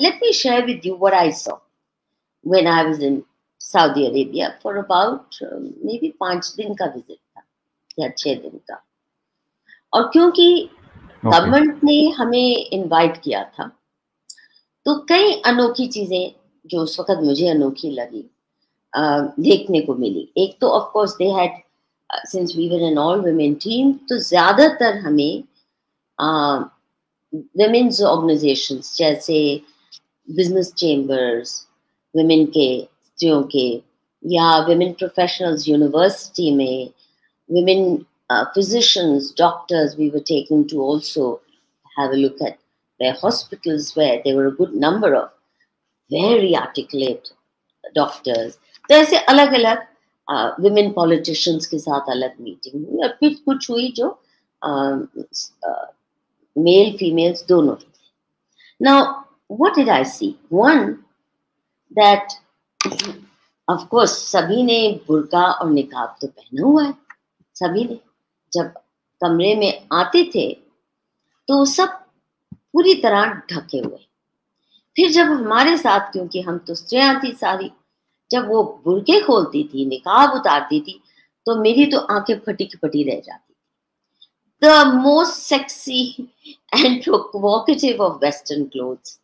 let me share with you what I saw when I was in Saudi Arabia for about maybe 5 दिन का visit था या 6 दिन का। और क्योंकि गवर्नमेंट ने हमें इनवाइट किया था, तो कई अनोखी चीजें जो उस वक्त मुझे अनोखी लगी देखने को मिली। एक तो of course they had, since we were an all women team, तो ज्यादातर हमें विमेन्स ऑर्गेनाइजेशंस जैसे बिजनेस चेंबर्स विमेन के, स्त्रियों के, या विमेन प्रोफेशनल्स यूनिवर्सिटी में, women physicians, doctors, we were taken to also have a look at their hospitals where there were a good number of very articulate doctors. तो ऐसे अलग अलग women politicians के साथ अलग मीटिंग हुई, और फिर कुछ हुई जो मेल फीमेल्स दोनों थे। Now, what did I see? One, that of course सभी ने बुर्का और निकाब तो पहना हुआ है, सभी ने। जब कमरे में आते थे तो सब पूरी तरह ढके हुए। फिर जब हमारे साथ, क्योंकि हम तो स्त्रियां थी सारी, जब वो बुर्के खोलती थी, निकाब उतारती थी, तो मेरी तो आंखें फटी की फटी रह जाती थी। The most sexy and provocative of Western clothes,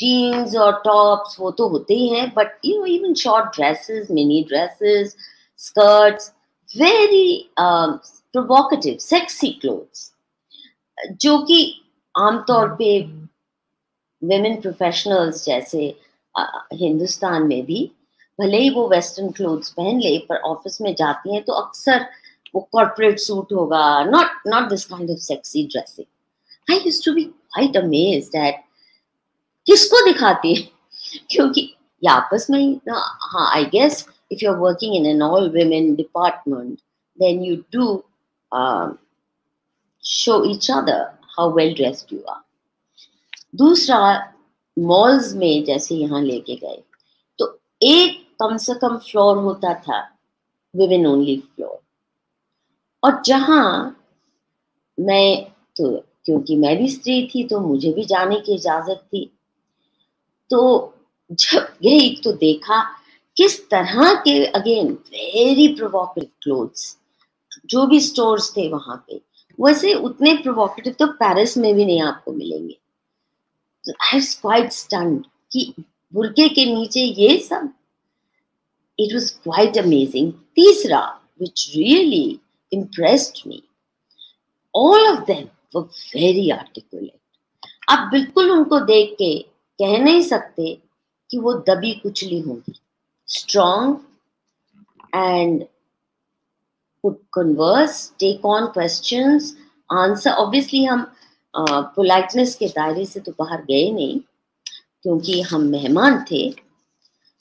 jeans और tops वो तो होते ही हैं, but you know, even short dresses, mini dresses, skirts, very provocative, sexy clothes, जो कि आमतौर पे women professionals जैसे हिंदुस्तान में भी भले ही वो वेस्टर्न क्लोथ्स पहन ले, पर ऑफिस में जाती हैं तो अक्सर वो कॉर्पोरेट सूट होगा, not this kind of sexy dressing. I used to be quite amazed at किसको दिखाती है, क्योंकि ये आपस में ही, हाँ, I guess if you're working in an all-women department, then you do show each other how well-dressed you are. दूसरा, malls में जैसे यहाँ लेके गए तो एक कम से कम फ्लोर होता था women only फ्लोर, और जहाँ मैं तो, क्योंकि मैं भी स्त्री थी तो मुझे भी जाने की इजाजत थी, तो जब गई तो देखा किस तरह के, अगेन वेरी प्रोवोकेटिव क्लोथ्स, जो भी स्टोर्स थे वहां पे वैसे उतने प्रोवोकेटिव तो पेरिस में भी नहीं आपको मिलेंगे। आई वाज क्वाइट स्टन्ड कि बुर्के के नीचे ये सब, इट वाज क्वाइट अमेजिंग। तीसरा, which really impressed me, all of them were very articulate. आप बिल्कुल उनको देख के कह नहीं सकते कि वो दबी कुचली होंगी। Strong and could converse, take on questions, answer. Obviously हम politeness के दायरे से तो बाहर गए नहीं क्योंकि हम मेहमान थे,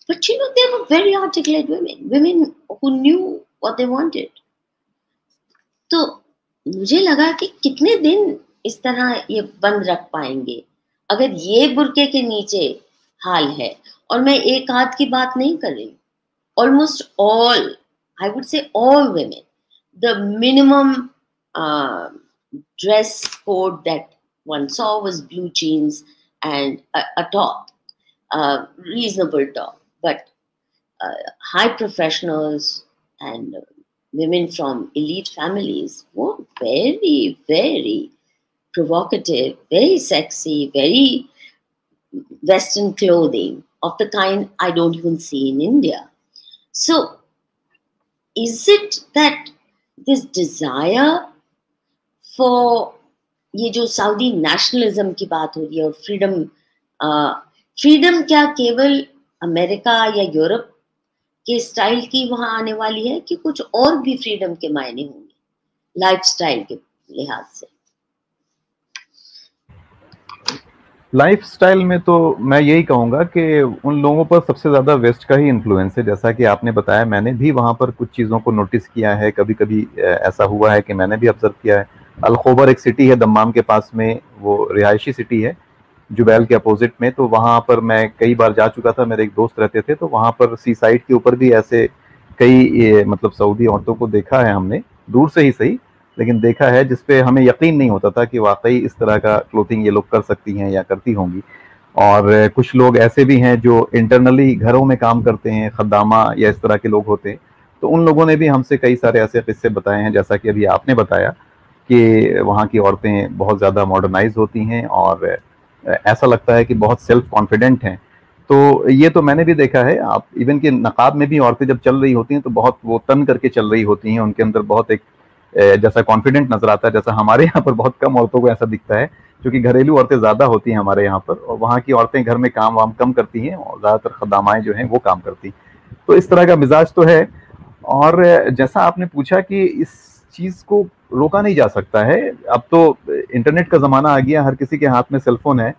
but you know they were very articulate women who knew what they wanted. तो मुझे लगा कि कितने दिन इस तरह ये बंद रख पाएंगे अगर ये बुर्के के नीचे हाल है। और मैं एक आध की बात नहीं कर रही, almost all, I would say all women, the minimum dress code that one saw was blue jeans and a top, reasonable top, but high professionals and women from elite families were very, very provocative, very sexy, very Western clothing of the kind I don't even see in India. So, is it that this desire for ये जो Saudi nationalism की बात हो रही है और freedom क्या केवल अमेरिका या यूरोप के स्टाइल की वहां आने वाली है कि कुछ और भी फ्रीडम के मायने होंगे लाइफस्टाइल के लिहाज से? लाइफस्टाइल में तो मैं यही कहूँगा कि उन लोगों पर सबसे ज़्यादा वेस्ट का ही इन्फ्लुएंस है। जैसा कि आपने बताया, मैंने भी वहाँ पर कुछ चीज़ों को नोटिस किया है। कभी कभी ऐसा हुआ है कि मैंने भी ऑब्जर्व किया है। अलखोबर एक सिटी है दम्माम के पास में, वो रिहायशी सिटी है जुबैल के अपोजिट में, तो वहाँ पर मैं कई बार जा चुका था। मेरे एक दोस्त रहते थे, तो वहाँ पर सी साइड के ऊपर भी ऐसे कई मतलब सऊदी औरतों को देखा है हमने, दूर से ही सही, लेकिन देखा है जिसपे हमें यकीन नहीं होता था कि वाकई इस तरह का क्लोथिंग ये लोग कर सकती हैं या करती होंगी। और कुछ लोग ऐसे भी हैं जो इंटरनली घरों में काम करते हैं, खद्दामा या इस तरह के लोग होते हैं, तो उन लोगों ने भी हमसे कई सारे ऐसे किस्से बताए हैं, जैसा कि अभी आपने बताया कि वहाँ की औरतें बहुत ज़्यादा मॉडर्नाइज होती हैं और ऐसा लगता है कि बहुत सेल्फ कॉन्फिडेंट हैं। तो ये तो मैंने भी देखा है, आप इवन कि नकाब में भी औरतें जब चल रही होती हैं तो बहुत वो तन करके चल रही होती हैं, उनके अंदर बहुत एक जैसा कॉन्फिडेंट नजर आता है, जैसा हमारे यहाँ पर बहुत कम औरतों को ऐसा दिखता है, क्योंकि घरेलू औरतें ज्यादा होती हैं हमारे यहाँ पर, और वहाँ की औरतें घर में काम वाम कम करती हैं और ज्यादातर खद्दामाएं जो हैं वो काम करती हैं। तो इस तरह का मिजाज तो है। और जैसा आपने पूछा कि इस चीज को रोका नहीं जा सकता है, अब तो इंटरनेट का जमाना आ गया, हर किसी के हाथ में सेलफोन है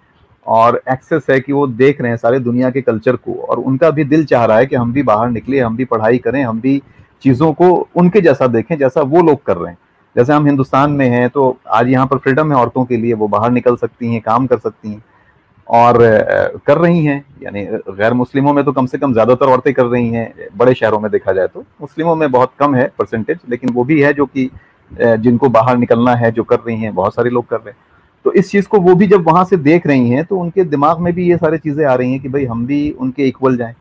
और एक्सेस है कि वो देख रहे हैं सारे दुनिया के कल्चर को, और उनका भी दिल चाह रहा है कि हम भी बाहर निकले, हम भी पढ़ाई करें, हम भी चीजों को उनके जैसा देखें जैसा वो लोग कर रहे हैं। जैसे हम हिंदुस्तान में हैं तो आज यहाँ पर फ्रीडम है औरतों के लिए, वो बाहर निकल सकती हैं, काम कर सकती हैं और कर रही हैं। यानी गैर मुस्लिमों में तो कम से कम ज्यादातर औरतें कर रही हैं, बड़े शहरों में देखा जाए तो। मुस्लिमों में बहुत कम है परसेंटेज, लेकिन वो भी है जो कि जिनको बाहर निकलना है, जो कर रही हैं, बहुत सारे लोग कर रहे हैं। तो इस चीज को वो भी जब वहां से देख रही हैं तो उनके दिमाग में भी ये सारी चीजें आ रही हैं कि भाई हम भी उनके इक्वल जाएं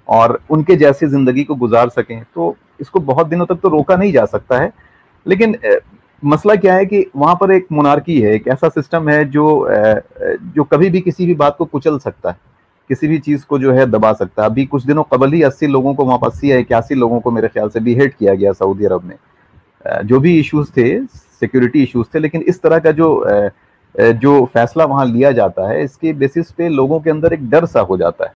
और उनके जैसी जिंदगी को गुजार सकें। तो इसको बहुत दिनों तक तो रोका नहीं जा सकता है, लेकिन मसला क्या है कि वहां पर एक मोनार्की है, एक ऐसा सिस्टम है जो कभी भी किसी भी बात को कुचल सकता है, किसी भी चीज को जो है दबा सकता है। अभी कुछ दिनों कबल ही 80 लोगों को, वहां पर 80 या 81 लोगों को मेरे ख्याल से बीहेड किया गया सऊदी अरब में। जो भी इश्यूज थे, सिक्योरिटी इश्यूज थे, लेकिन इस तरह का जो फैसला वहां लिया जाता है, इसके बेसिस पे लोगों के अंदर एक डर सा हो जाता है